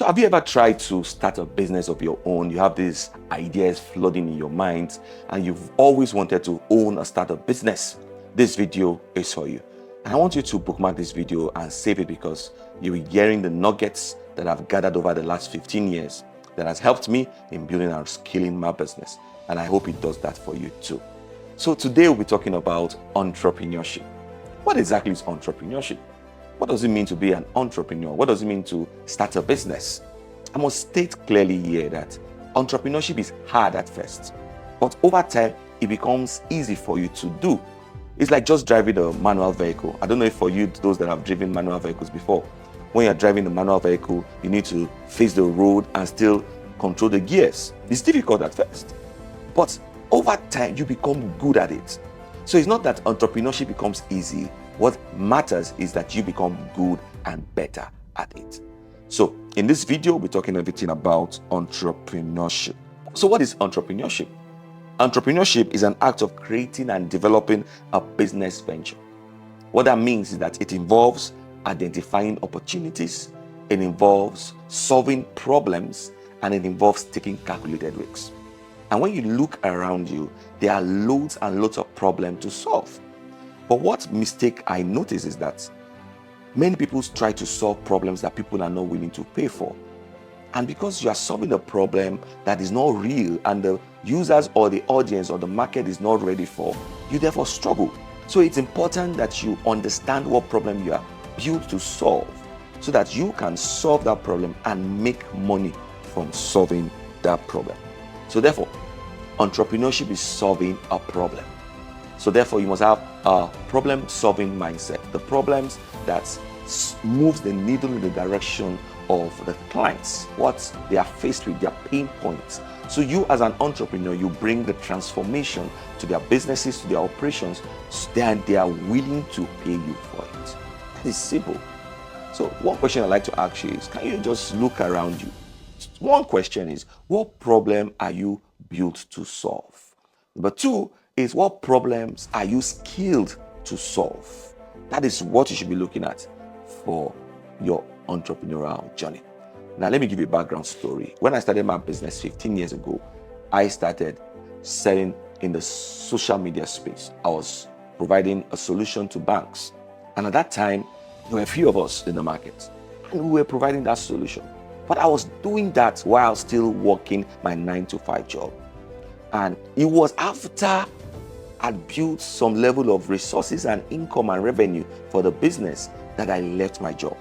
So have you ever tried to start a business of your own? You have these ideas flooding in your mind and you've always wanted to own or start a business. This video is for you. And I want you to bookmark this video and save it because you'll be hearing the nuggets that I've gathered over the last 15 years that has helped me in building and scaling my business. And I hope it does that for you too. So today we'll be talking about entrepreneurship. What exactly is entrepreneurship? What does it mean to be an entrepreneur? What does it mean to start a business? I must state clearly here that entrepreneurship is hard at first, but over time, it becomes easy for you to do. It's like just driving a manual vehicle. I don't know if for you, those that have driven manual vehicles before, when you're driving a manual vehicle, you need to face the road and still control the gears. It's difficult at first, but over time, you become good at it. So it's not that entrepreneurship becomes easy. What matters is that you become good and better at it. So in this video, we're talking everything about entrepreneurship. So what is entrepreneurship? Entrepreneurship is an act of creating and developing a business venture. What that means is that it involves identifying opportunities, it involves solving problems, and it involves taking calculated risks. And when you look around you, there are loads and loads of problems to solve. But what mistake I notice is that many people try to solve problems that people are not willing to pay for. And because you are solving a problem that is not real and the users or the audience or the market is not ready for, you therefore struggle. So it's important that you understand what problem you are built to solve so that you can solve that problem and make money from solving that problem. So therefore, entrepreneurship is solving a problem. So therefore, you must have a problem-solving mindset. The problems that moves the needle in the direction of the clients, what they are faced with, their pain points. So you as an entrepreneur, you bring the transformation to their businesses, to their operations, and they are willing to pay you for it. That is simple. So one question I'd like to ask you is, can you just look around you? One question is, what problem are you built to solve? Number two is, what problems are you skilled to solve? That is what you should be looking at for your entrepreneurial journey. Now, let me give you a background story. When I started my business 15 years ago, I started selling in the social media space. I was providing a solution to banks. And at that time, there were a few of us in the market, and we were providing that solution. But I was doing that while still working my 9-to-5 job. And it was after I'd built some level of resources and income and revenue for the business that I left my job.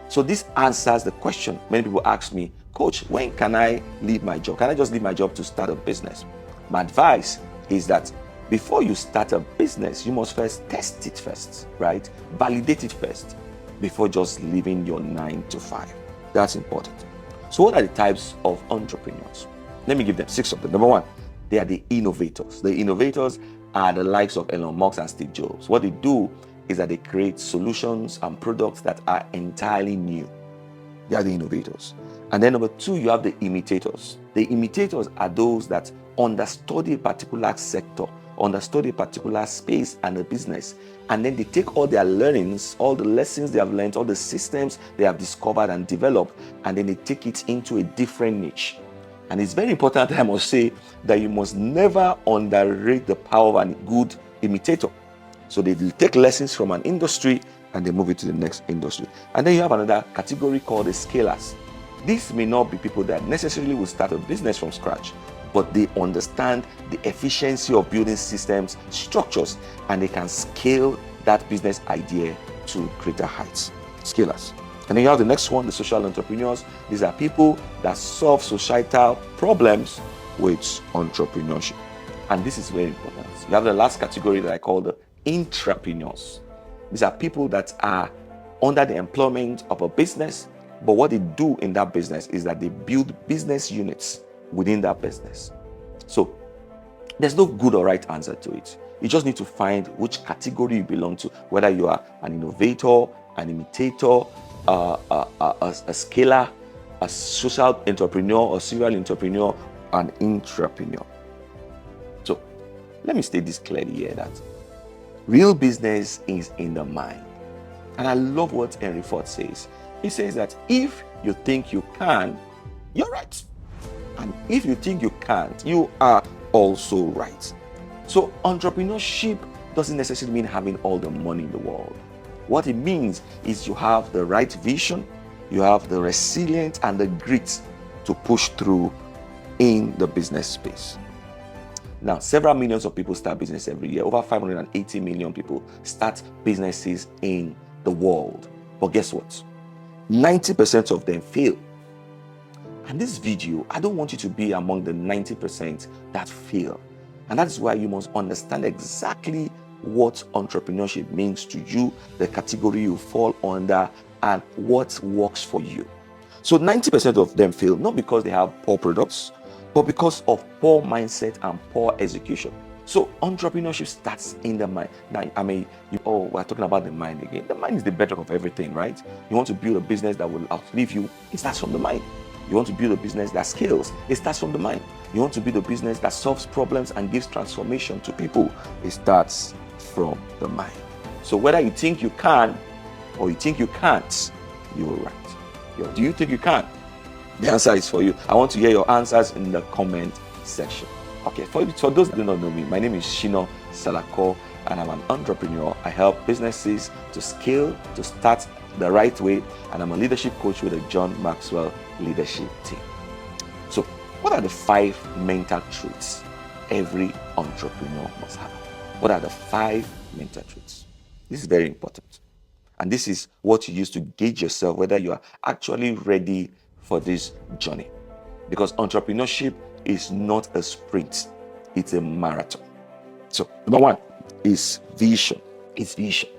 So this answers the question many people ask me, Coach, when can I leave my job? Can I just leave my job to start a business? My advice is that before you start a business, you must first test it first, right? Validate it first before just leaving your 9-to-5. That's important. So what are the types of entrepreneurs? Let me give them 6 of them. Number 1, they are the innovators. The innovators are the likes of Elon Musk and Steve Jobs. What they do is that they create solutions and products that are entirely new. They are the innovators. And then number 2, you have the imitators. The imitators are those that understudy a particular sector, understudy a particular space and a business, and then they take all their learnings, all the lessons they have learned, all the systems they have discovered and developed, and then they take it into a different niche. And it's very important, I must say, that you must never underrate the power of a good imitator. So they take lessons from an industry and they move it to the next industry. And then you have another category called the scalers. These may not be people that necessarily will start a business from scratch, but they understand the efficiency of building systems, structures, and they can scale that business idea to greater heights. Scalers. And then you have the next one, the social entrepreneurs. These are people that solve societal problems with entrepreneurship. And this is very important. You have the last category that I call the intrapreneurs. These are people that are under the employment of a business, but what they do in that business is that they build business units within that business. So there's no good or right answer to it. You just need to find which category you belong to, whether you are an innovator, an imitator, a scaler, a social entrepreneur, a serial entrepreneur, an intrapreneur. So let me state this clearly here, that real business is in the mind. And I love what Henry Ford says. He says that if you think you can, you're right. And if you think you can't, you are also right. So entrepreneurship doesn't necessarily mean having all the money in the world. What it means is you have the right vision, you have the resilience and the grit to push through in the business space. Now, several millions of people start business every year. Over 580 million people start businesses in the world. But guess what? 90% of them fail. And this video, I don't want you to be among the 90% that fail. And that's why you must understand exactly what entrepreneurship means to you, the category you fall under, and what works for you. So 90% of them fail, not because they have poor products, but because of poor mindset and poor execution. So entrepreneurship starts in the mind. Now, we're talking about the mind again. The mind is the bedrock of everything, right? You want to build a business that will outlive you, it starts from the mind. You want to build a business that scales, it starts from the mind. You want to build a business that solves problems and gives transformation to people, it starts from the mind. So whether you think you can or you think you can't, you're right. Do you think you can? The answer is for you. I want to hear your answers in the comment section. Okay, for those that do not know me, my name is Shino Salako, and I'm an entrepreneur. I help businesses to scale, to start the right way, and I'm a leadership coach with the John Maxwell leadership team. So, what are the 5 mental traits every entrepreneur must have? What are the 5 mental traits? This is very important. And this is what you use to gauge yourself whether you are actually ready for this journey. Because entrepreneurship is not a sprint, it's a marathon. So, number 1 is vision. It's vision.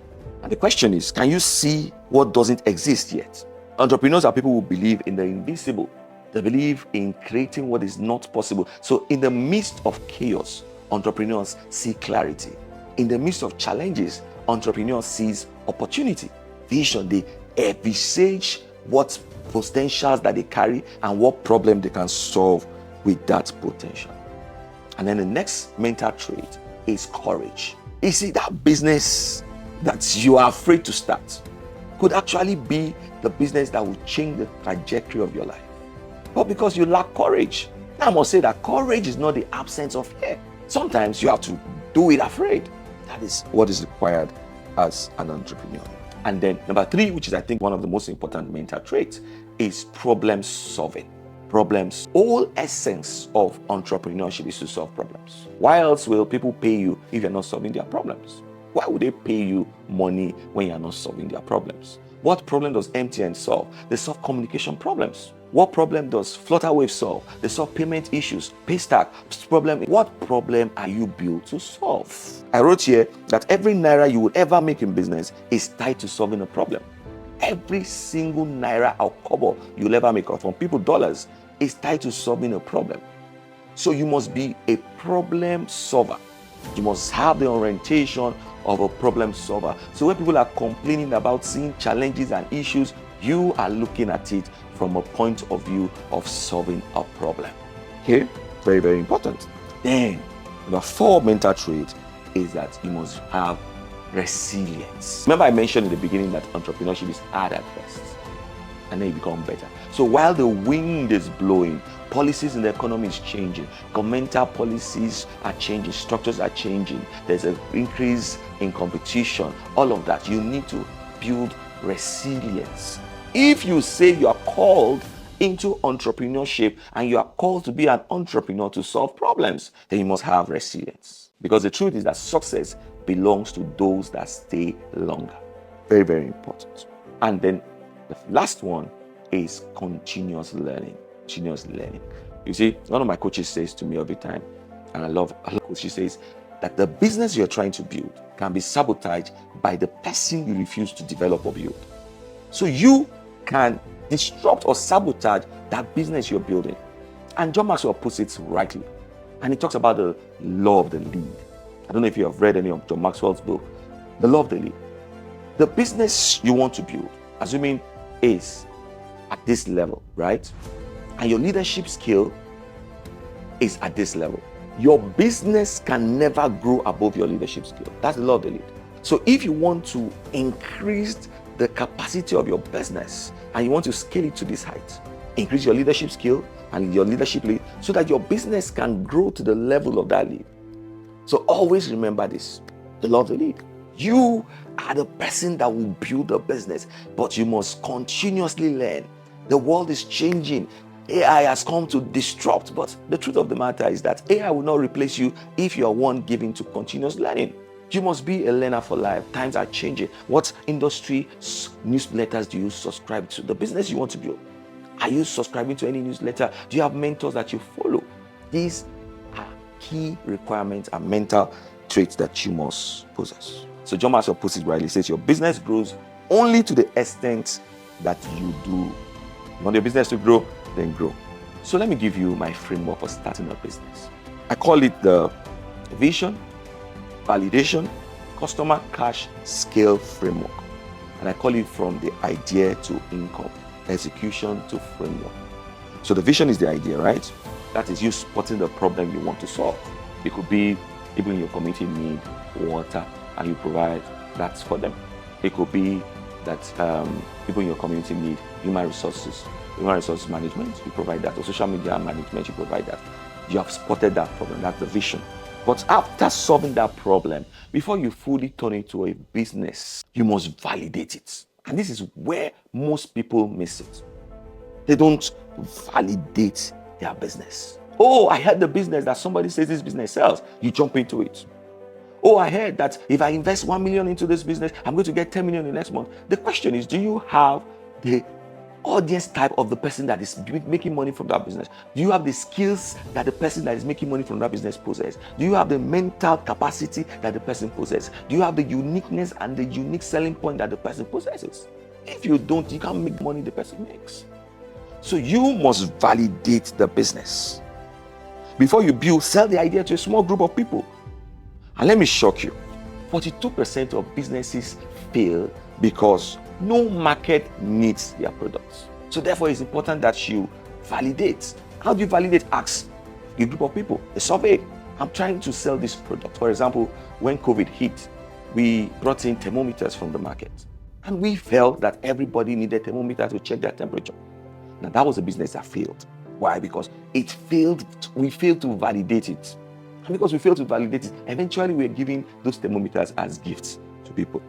And the question is, can you see what doesn't exist yet? Entrepreneurs are people who believe in the invisible. They believe in creating what is not possible. So in the midst of chaos, entrepreneurs see clarity. In the midst of challenges, entrepreneurs sees opportunity. Vision, they envisage what potentials that they carry and what problem they can solve with that potential. And then the next mental trait is courage. You see, that business that you are afraid to start could actually be the business that will change the trajectory of your life. But because you lack courage, I must say that courage is not the absence of fear. Sometimes you have to do it afraid. That is what is required as an entrepreneur. And then number 3, which is I think one of the most important mental traits, is problem solving. Problems. All essence of entrepreneurship is to solve problems. Why else will people pay you if you're not solving their problems? Why would they pay you money when you're not solving their problems? What problem does MTN solve? They solve communication problems. What problem does Flutterwave solve? They solve payment issues, Paystack problem. What problem are you built to solve? I wrote here that every naira you would ever make in business is tied to solving a problem. Every single naira or kobo you'll ever make, or from people dollars, is tied to solving a problem. So you must be a problem solver. You must have the orientation of a problem solver. So when people are complaining about seeing challenges and issues, you are looking at it from a point of view of solving a problem. Okay? Very, very important. Then, the 4 mental trait is that you must have resilience. Remember I mentioned in the beginning that entrepreneurship is hard at first, and then you become better. So while the wind is blowing, policies in the economy is changing, governmental policies are changing, structures are changing, there's an increase in competition, all of that, you need to build resilience. If you say you are called into entrepreneurship and you are called to be an entrepreneur to solve problems, then you must have resilience. Because the truth is that success belongs to those that stay longer. Very, very important. And then the last one is continuous learning. Continuous learning. You see, one of my coaches says to me every time, and I love what she says, that the business you're trying to build can be sabotaged by the person you refuse to develop or build. So you can disrupt or sabotage that business you're building. And John Maxwell puts it rightly. And he talks about the law of the lead. I don't know if you have read any of John Maxwell's book, The Law of the Lead. The business you want to build, assuming is at this level, right? And your leadership skill is at this level. Your business can never grow above your leadership skill. That's the law of the lead. So if you want to increase the capacity of your business and you want to scale it to this height. Increase your leadership skill and your leadership lead so that your business can grow to the level of that lead. So always remember this, the law of the lead. You are the person that will build a business, but you must continuously learn. The world is changing. AI has come to disrupt, but the truth of the matter is that AI will not replace you if you are one given to continuous learning. You must be a learner for life. Times are changing. What industry newsletters do you subscribe to? The business you want to build. Are you subscribing to any newsletter? Do you have mentors that you follow? These are key requirements and mental traits that you must possess. So John Maxwell puts it rightly. He says your business grows only to the extent that you do. You want your business to grow? Then grow. So let me give you my framework for starting a business. I call it the vision, validation, customer, cash, scale framework. And I call it from the idea to income, execution to framework. So the vision is the idea, right? That is you spotting the problem you want to solve. It could be people in your community need water and you provide that for them. It could be that people in your community need human resources management, you provide that, or social media management, you provide that. You have spotted that problem, that's the vision. But after solving that problem, before you fully turn it into a business, you must validate it. And this is where most people miss it. They don't validate their business. Oh, I heard the business that somebody says this business sells. You jump into it. Oh, I heard that if I invest 1 million into this business, I'm going to get 10 million in the next month. The question is, do you have the audience type of the person that is making money from that business? Do you have the skills that the person that is making money from that business possesses? Do you have the mental capacity that the person possesses? Do you have the uniqueness and the unique selling point that the person possesses? If you don't, you can't make the money the person makes. So you must validate the business. Before you build, sell the idea to a small group of people. And let me shock you, 42% of businesses fail because no market needs their products. So therefore, it's important that you validate. How do you validate? Ask a group of people, a survey. I'm trying to sell this product. For example, when COVID hit, we brought in thermometers from the market. And we felt that everybody needed thermometers to check their temperature. Now, that was a business that failed. Why? Because we failed to validate it. And because we failed to validate it, eventually we're giving those thermometers as gifts to people.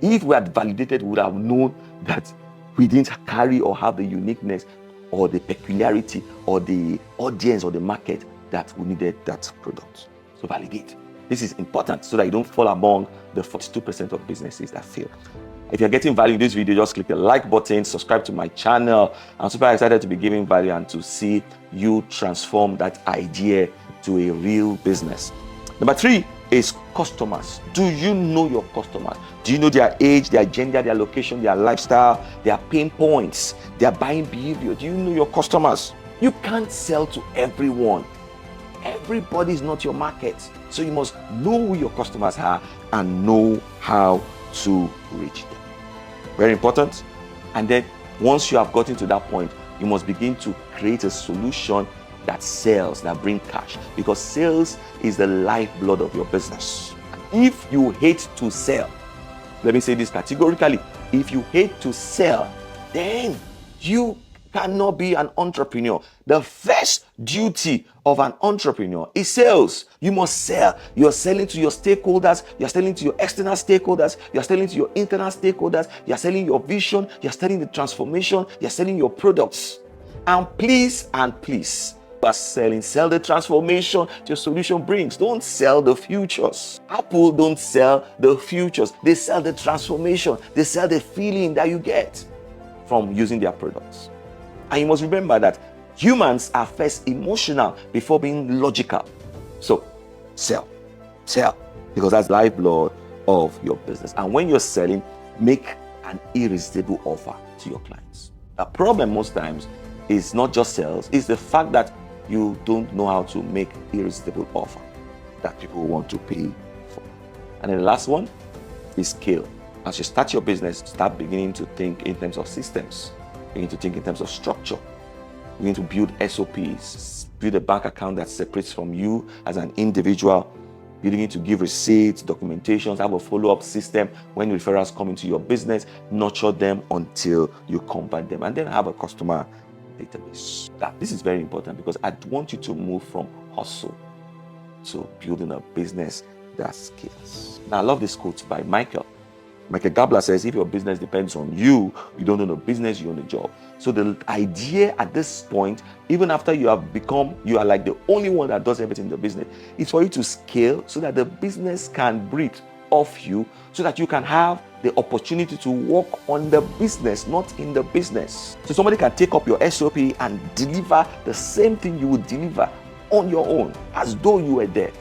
If we had validated, we would have known that we didn't carry or have the uniqueness or the peculiarity or the audience or the market that we needed that product. So validate. This is important so that you don't fall among the 42% of businesses that fail. If you're getting value in this video, just click the like button, subscribe to my channel. I'm super excited to be giving value and to see you transform that idea to a real business. Number 3 is customers. Do you know your customers? Do you know their age, their gender, their location, their lifestyle, their pain points, their buying behavior? Do you know your customers? You can't sell to everyone. Everybody is not your market. So you must know who your customers are and know how to reach them. Very important. And then once you have gotten to that point, you must begin to create a solution that sells, that bring cash, because sales is the lifeblood of your business. If you hate to sell, let me say this categorically, if you hate to sell, then you cannot be an entrepreneur. The first duty of an entrepreneur is sales. You must sell. You're selling to your stakeholders, you're selling to your external stakeholders, you're selling to your internal stakeholders, you're selling your vision, you're selling the transformation, you're selling your products. And please, you are selling, sell the transformation your solution brings. Don't sell the futures. Apple don't sell the futures. They sell the transformation. They sell the feeling that you get from using their products. And you must remember that humans are first emotional before being logical. So sell, because that's the lifeblood of your business. And when you're selling, make an irresistible offer to your clients. The problem most times is not just sales, it's the fact that you don't know how to make irresistible offer that people want to pay for. And then the last one is scale. As you start your business, start beginning to think in terms of systems. Begin to think in terms of structure. Begin to build SOPs. Build a bank account that separates from you as an individual beginning to give receipts, documentations, have a follow-up system when referrals come into your business, nurture them until you convert them, and then have a customer database. This is very important because I want you to move from hustle to building a business that scales. Now, I love this quote by Michael Gabler says, if your business depends on you, you don't own a business, you own a job. So the idea at this point, even after you are like the only one that does everything in the business, is for you to scale so that the business can breathe off you, so that you can have the opportunity to work on the business, not in the business. So somebody can take up your SOP and deliver the same thing you would deliver on your own, as though you were there.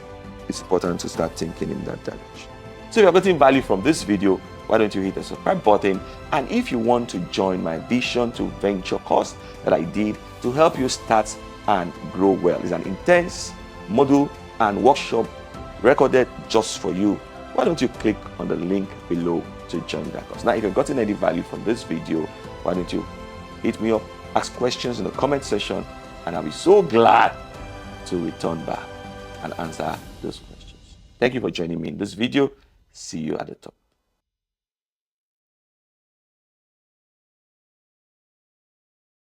It's important to start thinking in that direction. So if you're getting value from this video, why don't you hit the subscribe button? And if you want to join my Vision to Venture course that I did to help you start and grow well, it's an intense module and workshop recorded just for you. Why don't you click on the link below to join that course? Now, if you've gotten any value from this video, why don't you hit me up, ask questions in the comment section, and I'll be so glad to return back and answer those questions. Thank you for joining me in this video. See you at the top.